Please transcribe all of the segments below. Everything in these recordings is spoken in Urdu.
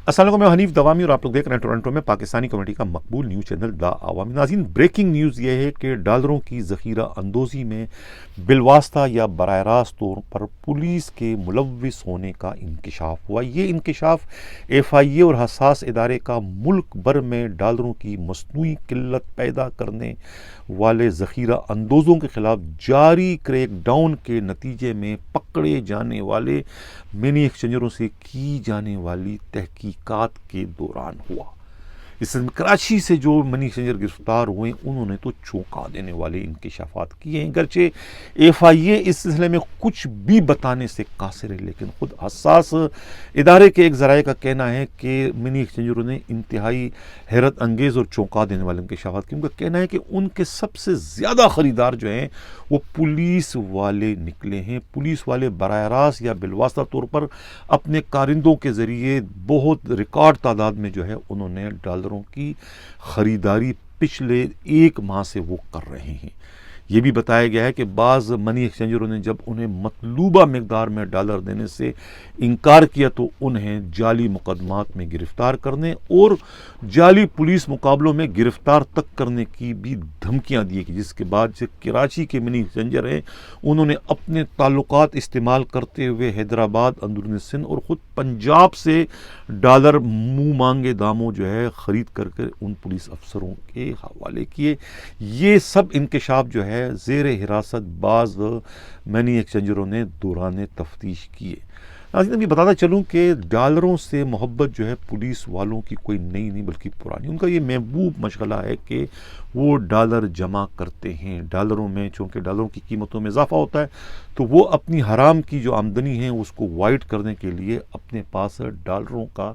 السلام علیکم، میں حنیف دوامی اور آپ لوگ دیکھ رہے ہیں ٹورنٹو میں پاکستانی کمیونٹی کا مقبول نیوز چینل دا عوامی۔ ناظرین، بریکنگ نیوز یہ ہے کہ ڈالروں کی ذخیرہ اندوزی میں بالواسطہ یا براہ راست طور پر پولیس کے ملوث ہونے کا انکشاف ہوا۔ یہ انکشاف ایف آئی اے اور حساس ادارے کا ملک بھر میں ڈالروں کی مصنوعی قلت پیدا کرنے والے ذخیرہ اندوزوں کے خلاف جاری کریک ڈاؤن کے نتیجے میں پکڑے جانے والے منی ایکسچینجروں سے کی جانے والی تحقیقات کے دوران ہوا۔ اس میں کراچی سے جو منی ایکسچینجر گرفتار ہوئے انہوں نے تو چونکا دینے والے انکشافات کیے ہیں، گرچہ ایف آئی اے اس سلسلے میں کچھ بھی بتانے سے قاصر ہے، لیکن خود حساس ادارے کے ایک ذرائع کا کہنا ہے کہ منی ایکسچینجروں نے انتہائی حیرت انگیز اور چونکا دینے والے انکشافات کیے۔ ان کا کہنا ہے کہ ان کے سب سے زیادہ خریدار جو ہیں وہ پولیس والے نکلے ہیں۔ پولیس والے براہ راست یا بالواسطہ طور پر اپنے کارندوں کے ذریعے بہت ریکارڈ تعداد میں جو ہے انہوں نے ڈالروں کی خریداری پچھلے ایک ماہ سے وہ کر رہے ہیں۔ یہ بھی بتایا گیا ہے کہ بعض منی ایکسچینجروں نے جب انہیں مطلوبہ مقدار میں ڈالر دینے سے انکار کیا تو انہیں جعلی مقدمات میں گرفتار کرنے اور جعلی پولیس مقابلوں میں گرفتار تک کرنے کی بھی دھمکیاں دی گئی، جس کے بعد جو کراچی کے منی ایکسچینجر ہیں انہوں نے اپنے تعلقات استعمال کرتے ہوئے حیدرآباد، اندرون سندھ اور خود پنجاب سے ڈالر منہ مانگے داموں جو ہے خرید کر کے ان پولیس افسروں کے حوالے کیے۔ یہ سب انکشاف جو ہے زیر حراست بعض منی ایکسچینجروں نے دوران تفتیش کیے۔ ناظرین، ابھی بتاتا چلوں کہ ڈالروں سے محبت جو ہے پولیس والوں کی کوئی نئی نہیں بلکہ پرانی، ان کا یہ محبوب مشغلہ ہے کہ وہ ڈالر جمع کرتے ہیں۔ ڈالروں میں چونکہ ڈالروں کی قیمتوں میں اضافہ ہوتا ہے تو وہ اپنی حرام کی جو آمدنی ہے اس کو وائٹ کرنے کے لیے اپنے پاس ڈالروں کا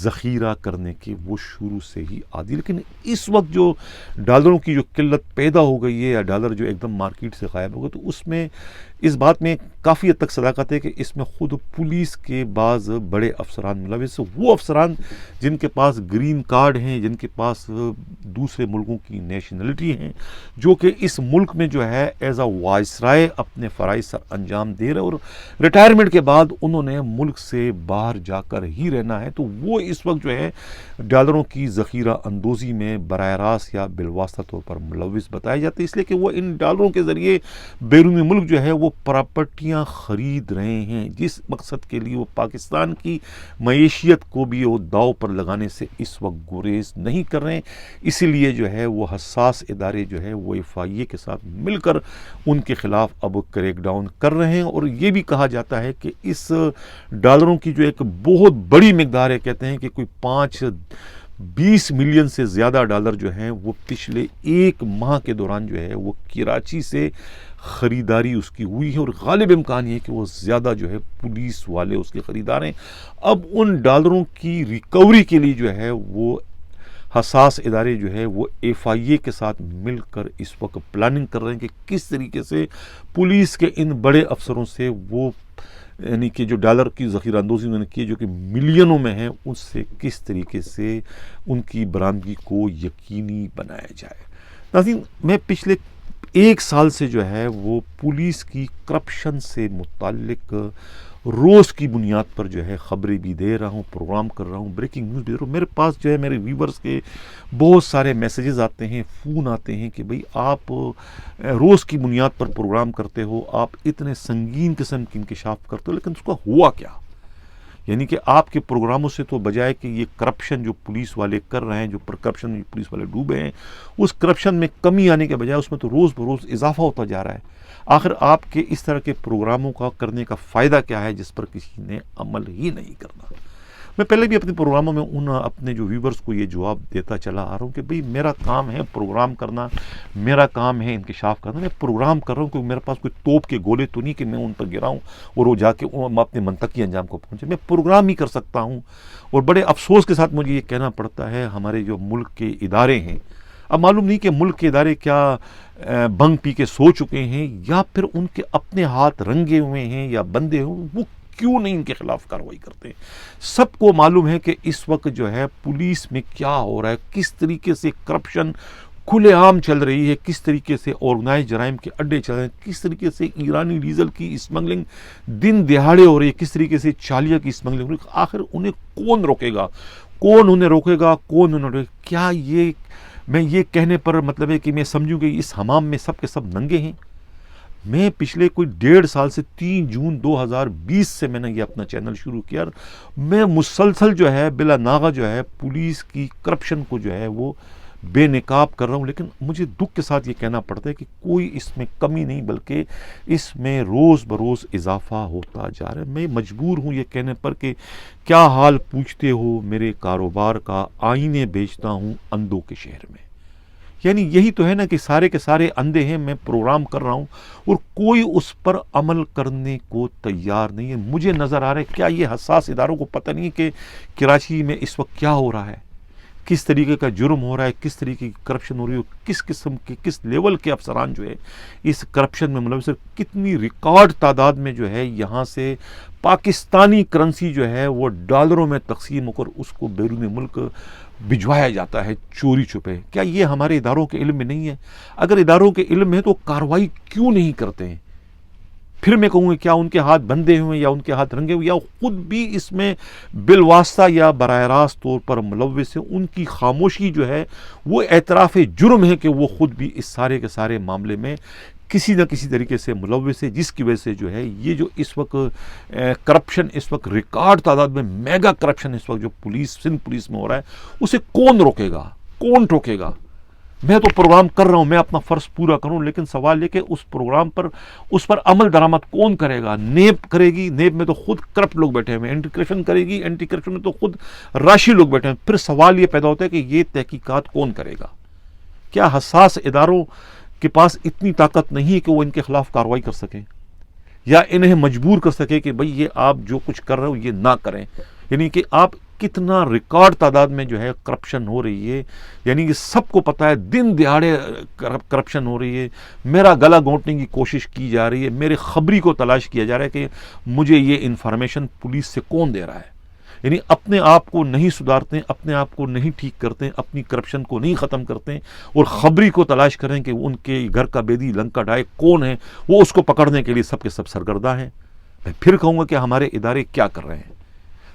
ذخیرہ کرنے کے وہ شروع سے ہی عادی۔ لیکن اس وقت جو ڈالروں کی جو قلت پیدا ہو گئی ہے یا ڈالر جو ایک دم مارکیٹ سے غائب ہو گئے تو اس میں اس بات میں کافی حد تک صداقت ہے کہ اس میں خود پولیس کے بعض بڑے افسران ملوث ہیں، وہ افسران جن کے پاس گرین کارڈ ہیں، جن کے پاس دوسرے ملکوں کی نیشنلٹی ہیں، جو کہ اس ملک میں جو ہے ایز اے وائسرائے اپنے فرائض سر انجام دے رہے اور ریٹائرمنٹ کے بعد انہوں نے ملک سے باہر جا کر ہی رہنا ہے، تو وہ اس وقت جو ہے ڈالروں کی ذخیرہ اندوزی میں براہ راست یا بالواسطہ طور پر ملوث بتائے جاتے ہیں، اس لیے کہ وہ ان ڈالروں کے ذریعے بیرونی ملک جو ہے وہ پراپرٹیاں خرید رہے ہیں، جس مقصد کے لیے وہ پاکستان کی معیشیت کو بھی وہ داؤ پر لگانے سے اس وقت گریز نہیں کر رہے ہیں۔ اسی لیے جو ہے وہ حساس ادارے جو ہے وہ ایف آئی اے کے ساتھ مل کر ان کے خلاف اب کریک ڈاؤن کر رہے ہیں، اور یہ بھی کہا جاتا ہے کہ اس ڈالروں کی جو ایک بہت بڑی مقدار ہے، کہتے ہیں کہ کوئی 20 ملین سے زیادہ ڈالر جو ہیں وہ پچھلے ایک ماہ کے دوران جو ہے وہ کراچی سے خریداری اس کی ہوئی ہے، اور غالب امکان یہ ہے کہ وہ زیادہ جو ہے پولیس والے اس کے خریدار ہیں۔ اب ان ڈالروں کی ریکوری کے لیے جو ہے وہ حساس ادارے جو ہے وہ ایف آئی اے کے ساتھ مل کر اس وقت پلاننگ کر رہے ہیں کہ کس طریقے سے پولیس کے ان بڑے افسروں سے وہ یعنی کہ جو ڈالر کی ذخیرہ اندوزی انہوں نے کی جو کہ ملینوں میں ہیں، اس سے کس طریقے سے ان کی برآمدگی کو یقینی بنایا جائے۔ ناظرین، میں پچھلے ایک سال سے جو ہے وہ پولیس کی کرپشن سے متعلق روز کی بنیاد پر جو ہے خبریں بھی دے رہا ہوں، پروگرام کر رہا ہوں، بریکنگ نیوز بھی دے رہا ہوں۔ میرے پاس جو ہے میرے ویورز کے بہت سارے میسیجز آتے ہیں، فون آتے ہیں کہ بھئی آپ روز کی بنیاد پر پروگرام کرتے ہو، آپ اتنے سنگین قسم کی انکشاف کرتے ہو، لیکن اس کا ہوا کیا؟ یعنی کہ آپ کے پروگراموں سے تو بجائے کہ یہ کرپشن جو پولیس والے کر رہے ہیں، جو کرپشن میں پولیس والے ڈوبے ہیں، اس کرپشن میں کمی آنے کے بجائے اس میں تو روز بروز اضافہ ہوتا جا رہا ہے۔ آخر آپ کے اس طرح کے پروگراموں کا کرنے کا فائدہ کیا ہے جس پر کسی نے عمل ہی نہیں کرنا؟ میں پہلے بھی اپنے پروگراموں میں ان اپنے جو ویورز کو یہ جواب دیتا چلا آ رہا ہوں کہ بھئی میرا کام ہے پروگرام کرنا، میرا کام ہے انکشاف کرنا، میں پروگرام کر رہا ہوں، کیونکہ میرے پاس کوئی توپ کے گولے تو نہیں کہ میں ان پر گراؤں اور وہ جا کے اپنے منطقی انجام کو پہنچے۔ میں پروگرام ہی کر سکتا ہوں، اور بڑے افسوس کے ساتھ مجھے یہ کہنا پڑتا ہے ہمارے جو ملک کے ادارے ہیں، اب معلوم نہیں کہ ملک کے ادارے کیا بنگ پی کے سو چکے ہیں یا پھر ان کے اپنے ہاتھ رنگے ہوئے ہیں یا بندے ہوئے، وہ کیوں نہیں ان کے خلاف کارروائی کرتے؟ سب کو معلوم ہے کہ اس وقت جو ہے پولیس میں کیا ہو رہا ہے، کس طریقے سے کرپشن کھلے عام چل رہی ہے، کس طریقے سے آرگنائز جرائم کے اڈے چل رہے ہیں، کس طریقے سے ایرانی ڈیزل کی اسمگلنگ دن دہاڑے ہو رہی ہے، کس طریقے سے چالیہ کی اسمگلنگ ہو رہی ہے، آخر انہیں کون روکے گا، کون انہیں روکے گا، کون انہیں روکے گا؟ کیا یہ میں یہ کہنے پر مطلب ہے کہ میں سمجھوں کہ اس حمام میں سب کے سب ننگے ہیں؟ میں پچھلے کوئی 1.5 سال سے 3 جون 2020 سے میں نے یہ اپنا چینل شروع کیا، میں مسلسل جو ہے بلا ناغہ جو ہے پولیس کی کرپشن کو جو ہے وہ بے نقاب کر رہا ہوں، لیکن مجھے دکھ کے ساتھ یہ کہنا پڑتا ہے کہ کوئی اس میں کمی نہیں بلکہ اس میں روز بروز اضافہ ہوتا جا رہا ہے۔ میں مجبور ہوں یہ کہنے پر کہ کیا حال پوچھتے ہو میرے کاروبار کا، آئینے بیچتا ہوں اندھوں کے شہر میں۔ یعنی یہی تو ہے نا کہ سارے کے سارے اندھے ہیں، میں پروگرام کر رہا ہوں اور کوئی اس پر عمل کرنے کو تیار نہیں ہے۔ مجھے نظر آ رہا ہے، کیا یہ حساس اداروں کو پتہ نہیں کہ کراچی میں اس وقت کیا ہو رہا ہے، کس طریقے کا جرم ہو رہا ہے، کس طریقے کی کرپشن ہو رہی ہے، کس قسم کے کس لیول کے افسران جو ہے اس کرپشن میں ملوث، کتنی ریکارڈ تعداد میں جو ہے یہاں سے پاکستانی کرنسی جو ہے وہ ڈالروں میں تقسیم ہو کر اس کو بیرون ملک بھجوایا جاتا ہے چوری چھپے۔ کیا یہ ہمارے اداروں کے علم میں نہیں ہے؟ اگر اداروں کے علم میں ہے تو کارروائی کیوں نہیں کرتے ہیں؟ پھر میں کہوں گا کیا ان کے ہاتھ بندھے ہوئے یا ان کے ہاتھ رنگے ہوئے یا خود بھی اس میں بالواسطہ یا براہ راست طور پر ملوث ہے؟ ان کی خاموشی جو ہے وہ اعتراف جرم ہے کہ وہ خود بھی اس سارے کے سارے معاملے میں کسی نہ کسی طریقے سے ملوث ہے، جس کی وجہ سے جو ہے یہ جو اس وقت کرپشن اس وقت ریکارڈ تعداد میں میگا کرپشن اس وقت جو سندھ پولیس میں ہو رہا ہے، اسے کون روکے گا، کون ٹوکے گا؟ میں تو پروگرام کر رہا ہوں، میں اپنا فرض پورا کروں، لیکن سوال یہ کہ اس پروگرام پر اس پر عمل درآمد کون کرے گا؟ نیب کرے گی، نیب میں تو خود کرپٹ لوگ بیٹھے ہوئے ہیں، اینٹی کرپشن کرے گی، اینٹی کرپشن میں تو خود راشی لوگ بیٹھے ہیں۔ پھر سوال یہ پیدا ہوتا ہے کہ یہ تحقیقات کون کرے گا؟ کیا حساس اداروں کے پاس اتنی طاقت نہیں ہے کہ وہ ان کے خلاف کارروائی کر سکیں یا انہیں مجبور کر سکے کہ بھئی یہ آپ جو کچھ کر رہے ہو یہ نہ کریں؟ یعنی کہ آپ کتنا ریکارڈ تعداد میں جو ہے کرپشن ہو رہی ہے، یعنی کہ سب کو پتہ ہے دن دہاڑے کرپشن ہو رہی ہے، میرا گلا گھونٹنے کی کوشش کی جا رہی ہے، میرے خبری کو تلاش کیا جا رہا ہے کہ مجھے یہ انفارمیشن پولیس سے کون دے رہا ہے۔ یعنی اپنے آپ کو نہیں سدھارتے ہیں، اپنے آپ کو نہیں ٹھیک کرتے ہیں، اپنی کرپشن کو نہیں ختم کرتے ہیں اور خبری کو تلاش کریں کہ ان کے گھر کا بیدی لنکا ڈائے کون ہے، وہ اس کو پکڑنے کے لیے سب کے سب سرگرداں ہیں۔ میں پھر کہوں گا کہ ہمارے ادارے کیا کر رہے ہیں۔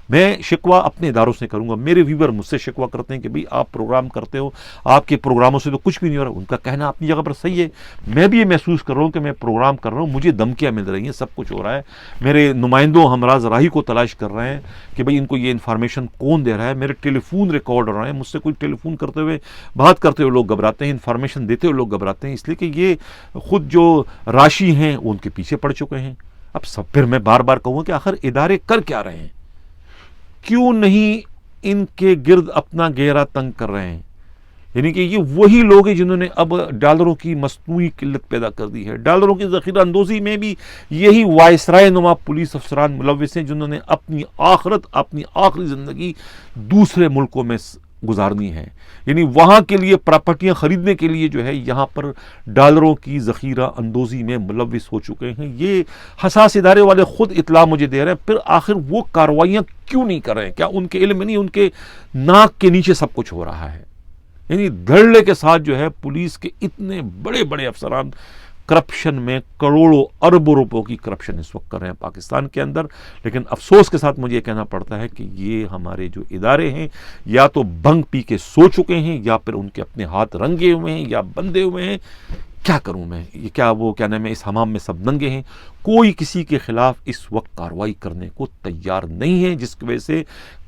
میں شکوہ اپنے اداروں سے کروں گا، میرے ویور مجھ سے شکوہ کرتے ہیں کہ بھئی آپ پروگرام کرتے ہو، آپ کے پروگراموں سے تو کچھ بھی نہیں ہو رہا۔ ان کا کہنا اپنی جگہ پر صحیح ہے، میں بھی یہ محسوس کر رہا ہوں کہ میں پروگرام کر رہا ہوں، مجھے دھمکیاں مل رہی ہیں، سب کچھ ہو رہا ہے، میرے نمائندوں ہمراز راہی کو تلاش کر رہے ہیں کہ بھئی ان کو یہ انفارمیشن کون دے رہا ہے، میرے ٹیلی فون ریکارڈ ہو رہے ہیں، مجھ سے کوئی ٹیلی فون کرتے ہوئے بات کرتے ہوئے لوگ گھبراتے ہیں، انفارمیشن دیتے ہوئے لوگ گھبراتے ہیں، اس لیے کہ یہ خود جو راشی ہیں وہ ان کے پیچھے پڑ چکے ہیں۔ اب سب پھر میں بار بار کہوں کہ آخر ادارے کر کیا رہے ہیں؟ کیوں نہیں ان کے گرد اپنا گھیرا تنگ کر رہے ہیں؟ یعنی کہ یہ وہی لوگ ہیں جنہوں نے اب ڈالروں کی مصنوعی قلت پیدا کر دی ہے، ڈالروں کی ذخیرہ اندوزی میں بھی یہی وائسرائے نما پولیس افسران ملوث ہیں جنہوں نے اپنی آخرت، اپنی آخری زندگی دوسرے ملکوں میں گزارنی ہے، یعنی وہاں کے لیے پراپرٹیاں خریدنے کے لیے جو ہے یہاں پر ڈالروں کی ذخیرہ اندوزی میں ملوث ہو چکے ہیں۔ یہ حساس ادارے والے خود اطلاع مجھے دے رہے ہیں، پھر آخر وہ کارروائیاں کیوں نہیں کر رہے ہیں؟ کیا ان کے علم میں نہیں؟ ان کے ناک کے نیچے سب کچھ ہو رہا ہے۔ یعنی دھڑلے کے ساتھ جو ہے پولیس کے اتنے بڑے بڑے افسران کرپشن میں کروڑوں اربوں روپوں کی کرپشن اس وقت کر رہے ہیں پاکستان کے اندر، لیکن افسوس کے ساتھ مجھے یہ کہنا پڑتا ہے کہ یہ ہمارے جو ادارے ہیں یا تو بھنگ پی کے سو چکے ہیں یا پھر ان کے اپنے ہاتھ رنگے ہوئے ہیں یا بندھے ہوئے ہیں۔ کیا کروں میں؟ یہ کیا نام ہے، اس حمام میں سب ننگے ہیں، کوئی کسی کے خلاف اس وقت کارروائی کرنے کو تیار نہیں ہے، جس کی وجہ سے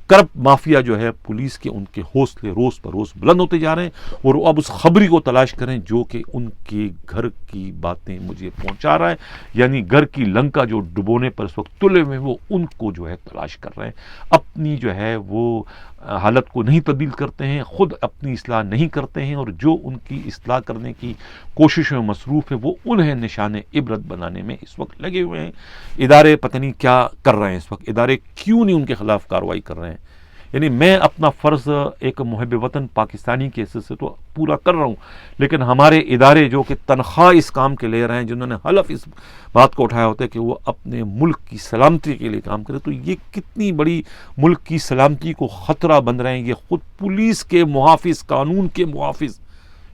کرپٹ مافیا جو ہے پولیس کے ان کے حوصلے روز پر روز بلند ہوتے جا رہے ہیں اور وہ اب اس خبری کو تلاش کریں جو کہ ان کے گھر کی باتیں مجھے پہنچا رہا ہے، یعنی گھر کی لنکا جو ڈبونے پر اس وقت تلے ہوئے وہ ان کو جو ہے تلاش کر رہے ہیں، اپنی جو ہے وہ حالت کو نہیں تبدیل کرتے ہیں، خود اپنی اصلاح نہیں کرتے ہیں اور جو ان کی اصلاح کرنے کی کوششوں میں مصروف ہے وہ انہیں نشان عبرت بنانے میں اس وقت لگے ہوئے ہیں۔ ادارے پتہ نہیں کیا کر رہے ہیں اس وقت، ادارے کیوں نہیں ان کے خلاف کارروائی کر رہے ہیں؟ یعنی میں اپنا فرض ایک محب وطن پاکستانی کے حیثیت سے تو پورا کر رہا ہوں، لیکن ہمارے ادارے جو کہ تنخواہ اس کام کے لے رہے ہیں، جنہوں نے حلف اس بات کو اٹھایا ہوتا ہے کہ وہ اپنے ملک کی سلامتی کے لیے کام کرے، تو یہ کتنی بڑی ملک کی سلامتی کو خطرہ بن رہے ہیں۔ یہ خود پولیس کے محافظ، قانون کے محافظ،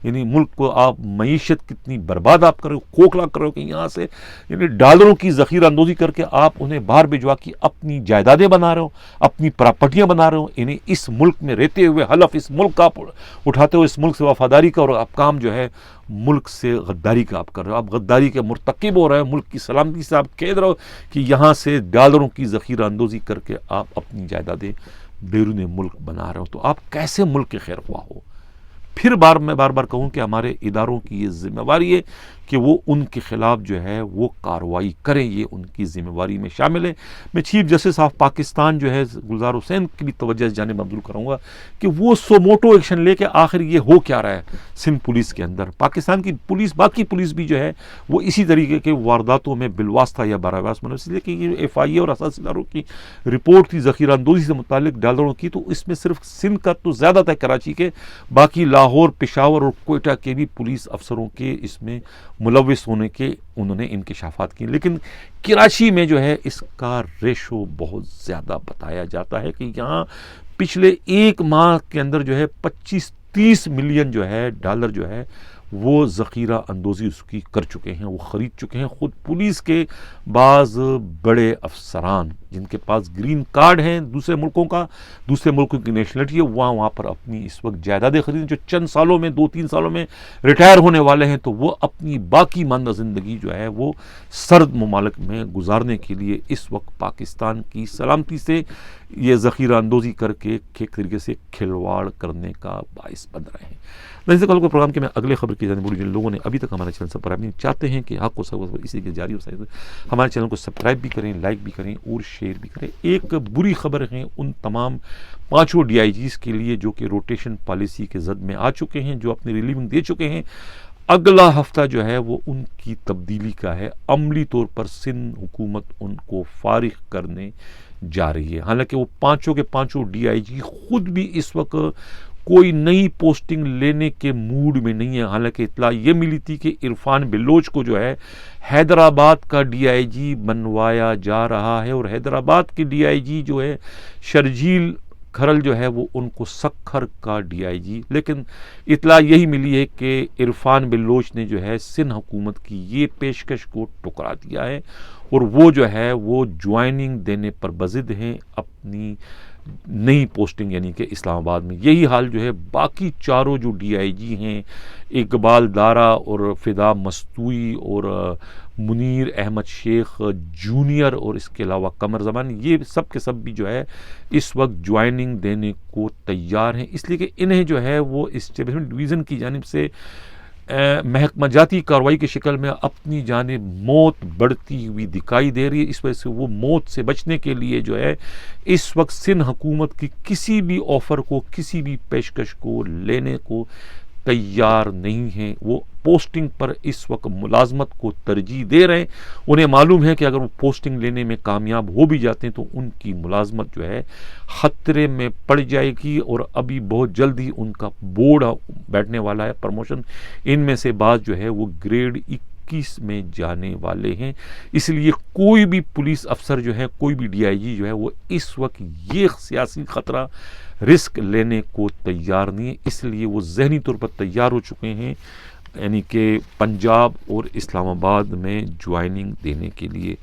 یعنی ملک کو آپ معیشت کتنی برباد آپ کر رہے ہو، کھوکھلا کر رہے ہو کہ یہاں سے یعنی ڈالروں کی ذخیرہ اندوزی کر کے آپ انہیں باہر بھجوا کے اپنی جائیدادیں بنا رہے ہو، اپنی پراپرٹیاں بنا رہے ہو، یعنی اس ملک میں رہتے ہوئے حلف اس ملک کا آپ اٹھاتے ہو، اس ملک سے وفاداری کا، اور آپ کام جو ہے ملک سے غداری کا آپ کر رہے ہو، آپ غداری کے مرتکب ہو رہے ہیں، ملک کی سلامتی سے آپ کہہ رہے ہو کہ یہاں سے ڈالروں کی ذخیرہ اندوزی کر کے آپ اپنی جائیدادیں بیرون ملک بنا رہے ہو، تو آپ کیسے ملک کے خیر خواہ ہو؟ پھر میں بار بار کہوں کہ ہمارے اداروں کی یہ ذمہ داری ہے کہ وہ ان کے خلاف جو ہے وہ کارروائی کریں، یہ ان کی ذمہ داری میں شامل ہے۔ میں چیف جسٹس آف پاکستان جو ہے گلزار حسین کی بھی توجہ اس جانب مبذول کروں گا کہ وہ سو موٹو ایکشن لے کے آخر یہ ہو کیا رہا ہے سندھ پولیس کے اندر۔ پاکستان کی پولیس، باقی پولیس بھی جو ہے وہ اسی طریقے کے وارداتوں میں بالواسطہ یا براہ راست منوس، اس لیے کہ یہ ایف آئی اے اور اساسی اداروں کی رپورٹ تھی ذخیرہ اندوزی سے متعلق ڈالروں کی، تو اس میں صرف سندھ کا تو زیادہ تھا، کراچی کے، باقی لاہور، پشاور اور کوئٹہ کے بھی پولیس افسروں کے اس میں ملوث ہونے کے انہوں نے انکشافات کیے، لیکن کراچی میں جو ہے اس کا ریشو بہت زیادہ بتایا جاتا ہے کہ یہاں پچھلے ایک ماہ کے اندر جو ہے 25-30 ملین جو ہے ڈالر جو ہے وہ ذخیرہ اندوزی اس کی کر چکے ہیں، وہ خرید چکے ہیں۔ خود پولیس کے بعض بڑے افسران جن کے پاس گرین کارڈ ہیں دوسرے ملکوں کا، دوسرے ملکوں کی نیشنلٹی ہے، وہاں پر اپنی اس وقت جائیدادیں خریدیں، جو چند سالوں میں 2-3 سالوں میں ریٹائر ہونے والے ہیں، تو وہ اپنی باقی ماندہ زندگی جو ہے وہ سرد ممالک میں گزارنے کے لیے اس وقت پاکستان کی سلامتی سے یہ ذخیرہ اندوزی کر کے ایک طریقے سے کھلواڑ کرنے کا باعث بن رہے ہیں۔ ویسے کل کو پروگرام کے میں اگلے خبر کی جانب بڑھی، جن لوگوں نے ابھی تک ہمارے چینل سبسکرائب نہیں چاہتے ہیں کہ حق کو سب اسی کے جاری ہو، ہمارے چینل کو سبسکرائب بھی کریں، لائک بھی کریں اور شیئر بھی کریں۔ ایک بری خبر ہے ان تمام 5 ڈی آئی جیز کے لیے جو کہ روٹیشن پالیسی کے زد میں آ چکے ہیں، جو اپنی ریلیونگ دے چکے ہیں۔ اگلا ہفتہ جو ہے وہ ان کی تبدیلی کا ہے، عملی طور پر سندھ حکومت ان کو فارغ کرنے جا رہی ہے، حالانکہ وہ 5 کے 5 ڈی آئی جی خود بھی اس وقت کوئی نئی پوسٹنگ لینے کے موڈ میں نہیں ہے۔ حالانکہ اطلاع یہ ملی تھی کہ عرفان بلوچ کو جو ہے حیدرآباد کا ڈی آئی جی بنوایا جا رہا ہے، اور حیدرآباد کی ڈی آئی جی جو ہے شرجیل کھرل جو ہے وہ ان کو سکھر کا ڈی آئی جی، لیکن اطلاع یہی ملی ہے کہ عرفان بلوچ نے جو ہے سندھ حکومت کی یہ پیشکش کو ٹکرا دیا ہے، اور وہ جو ہے وہ جوائننگ دینے پر بضد ہیں اپنی نئی پوسٹنگ، یعنی کہ اسلام آباد میں۔ یہی حال جو ہے باقی 4 جو ڈی آئی جی ہیں، اقبال دارا اور فدا مستوئی اور منیر احمد شیخ جونیئر، اور اس کے علاوہ قمر زمان، یہ سب کے سب بھی جو ہے اس وقت جوائننگ دینے کو تیار ہیں، اس لیے کہ انہیں جو ہے وہ اسٹیبلشمنٹ ڈویژن کی جانب سے محکمہ جاتی کارروائی کی شکل میں اپنی جانب موت بڑھتی ہوئی دکھائی دے رہی ہے۔ اس وجہ سے وہ موت سے بچنے کے لیے جو ہے اس وقت سندھ حکومت کی کسی بھی آفر کو، کسی بھی پیشکش کو لینے کو تیار نہیں ہیں۔ وہ پوسٹنگ پر اس وقت ملازمت کو ترجیح دے رہے ہیں۔ انہیں معلوم ہے کہ اگر وہ پوسٹنگ لینے میں کامیاب ہو بھی جاتے ہیں تو ان کی ملازمت جو ہے خطرے میں پڑ جائے گی، اور ابھی بہت جلد ہی ان کا بورڈ بیٹھنے والا ہے پروموشن، ان میں سے بعض جو ہے وہ گریڈ 21 میں جانے والے ہیں۔ اس لیے کوئی بھی پولیس افسر جو ہے، کوئی بھی ڈی آئی جی جو ہے وہ اس وقت یہ سیاسی خطرہ رسک لینے کو تیار نہیں ہے، اس لیے وہ ذہنی طور پر تیار ہو چکے ہیں، یعنی کہ پنجاب اور اسلام آباد میں جوائننگ دینے کے لیے۔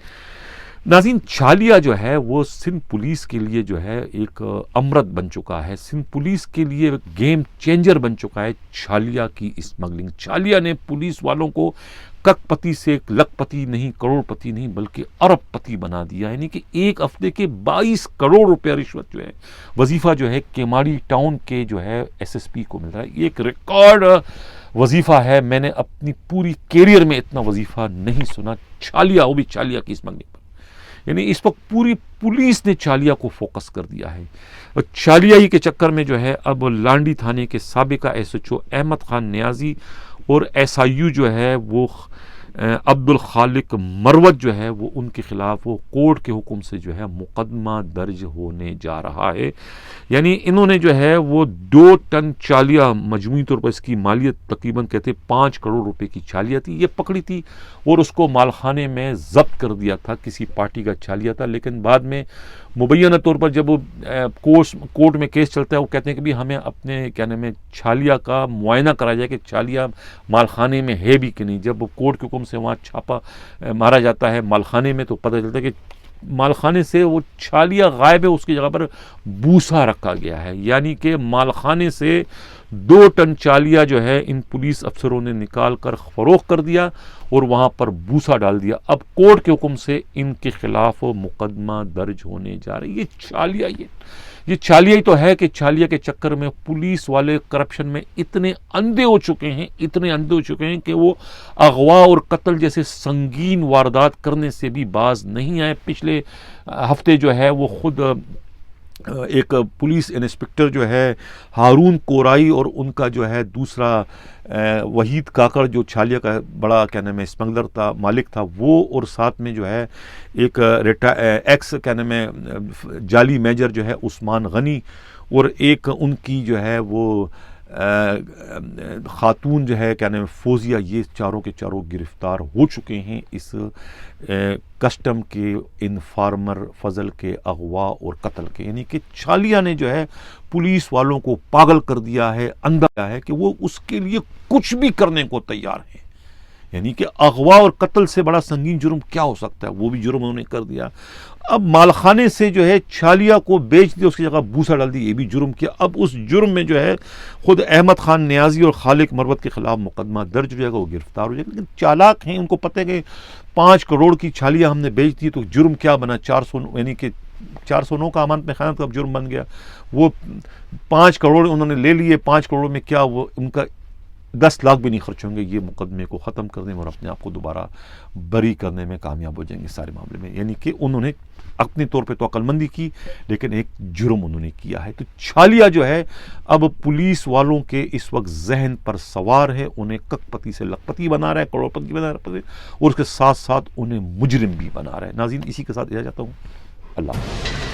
ناظرین، چھالیا جو ہے وہ سندھ پولیس کے لیے جو ہے ایک امرت بن چکا ہے، سندھ پولیس کے لیے گیم چینجر بن چکا ہے چھالیا کی اسمگلنگ۔ چھالیا نے پولیس والوں کو کک پتی سے لکھ پتی نہیں، کروڑ پتی نہیں، بلکہ ارب پتی بنا دیا، یعنی کہ ایک ہفتے کے 22 کروڑ روپے رشوت جو ہے، وظیفہ جو ہے کیماڑی ٹاؤن کے جو ہے ایس ایس پی کو مل رہا ہے۔ یہ ایک ریکارڈ وظیفہ ہے، میں نے اپنی پوری کیریئر میں اتنا وظیفہ نہیں سنا، چھالیا، وہ بھی چھالیا کی اسمگلنگ پر۔ یعنی اس وقت پوری پولیس نے چھالیا کو فوکس کر دیا ہے، اور چھالیا ہی کے چکر میں جو ہے اب لانڈی تھانے کے سابقہ S H O Ahmad Khan Niazi اور ایس آئی یو جو ہے وہ عبد الخالق مروت جو ہے وہ ان کے خلاف وہ کورٹ کے حکم سے جو ہے مقدمہ درج ہونے جا رہا ہے. یعنی انہوں نے جو ہے وہ 2 ٹن چالیہ، مجموعی طور پر اس کی مالیت تقریباً کہتے 5 کروڑ روپے کی چالیہ تھی، یہ پکڑی تھی اور اس کو مالخانے میں ضبط کر دیا تھا. کسی پارٹی کا چالیہ تھا، لیکن بعد میں مبینہ طور پر جب کورٹ میں کیس چلتا ہے وہ کہتے ہیں کہ بھی ہمیں اپنے کیا نام ہے چھالیہ کا معائنہ کرایا جائے کہ چھالیہ مالخانے میں ہے بھی کہ نہیں. جب کورٹ کے حکم سے وہاں چھاپا مارا جاتا ہے مالخانے میں تو پتہ چلتا ہے کہ مالخانے سے وہ چھالیہ غائب ہے، اس کی جگہ پر بوسا رکھا گیا ہے. یعنی کہ مالخانے سے 2 ٹن چالیہ جو ہے ان پولیس افسروں نے نکال کر فروخت کر دیا اور وہاں پر بوسا ڈال دیا. اب کورٹ کے حکم سے ان کے خلاف مقدمہ درج ہونے جا رہی ہے. یہ چالیہ ہی تو ہے کہ چالیہ کے چکر میں پولیس والے کرپشن میں اتنے اندھے ہو چکے ہیں کہ وہ اغوا اور قتل جیسے سنگین واردات کرنے سے بھی باز نہیں آئے. پچھلے ہفتے جو ہے وہ خود ایک پولیس انسپکٹر جو ہے ہارون کورائی اور ان کا جو ہے دوسرا وحید کاکڑ جو چھالیہ کا بڑا کیا نام ہے اسمگلر تھا، مالک تھا، وہ اور ساتھ میں جو ہے ایک ایکس کیا نام ہے جعلی میجر جو ہے عثمان غنی اور ایک ان کی جو ہے وہ خاتون جو ہے کیا نام ہے فوزیہ، یہ چاروں کے چاروں گرفتار ہو چکے ہیں اس کسٹم کے انفارمر فضل کے اغوا اور قتل کے. یعنی کہ چھالیہ نے جو ہے پولیس والوں کو پاگل کر دیا ہے، اندھا ہے کہ وہ اس کے لیے کچھ بھی کرنے کو تیار ہیں. یعنی کہ اغوا اور قتل سے بڑا سنگین جرم کیا ہو سکتا ہے، وہ بھی جرم انہوں نے کر دیا. اب مالخانے سے جو ہے چھالیہ کو بیچ دیا، اس کی جگہ بوسا ڈال دی، یہ بھی جرم کیا. اب اس جرم میں جو ہے خود احمد خان نیازی اور خالق مروت کے خلاف مقدمہ درج ہو جائے گا، وہ گرفتار ہو جائے گا. لیکن چالاک ہیں، ان کو پتہ ہے کہ 5 کروڑ کی چھالیہ ہم نے بیچ دی تو جرم کیا بنا، 400 یعنی کہ 409 کا امانت میں خیانت کا جرم بن گیا. وہ 5 کروڑ انہوں نے لے لیے، 5 کروڑ میں کیا وہ ان کا 10 لاکھ بھی نہیں خرچ ہوں گے. یہ مقدمے کو ختم کرنے میں اور اپنے آپ کو دوبارہ بری کرنے میں کامیاب ہو جائیں گے سارے معاملے میں. یعنی کہ انہوں نے اپنے طور پہ تو عقل مندی کی، لیکن ایک جرم انہوں نے کیا ہے. تو چھالیہ جو ہے اب پولیس والوں کے اس وقت ذہن پر سوار ہے، انہیں کک پتی سے لکھپتی بنا رہا ہے، کروڑ پتی بنا رہا ہے، اور اس کے ساتھ ساتھ انہیں مجرم بھی بنا رہا ہے. ناظرین، اسی کے ساتھ اجازت چاہتا ہوں. اللہ حافظ.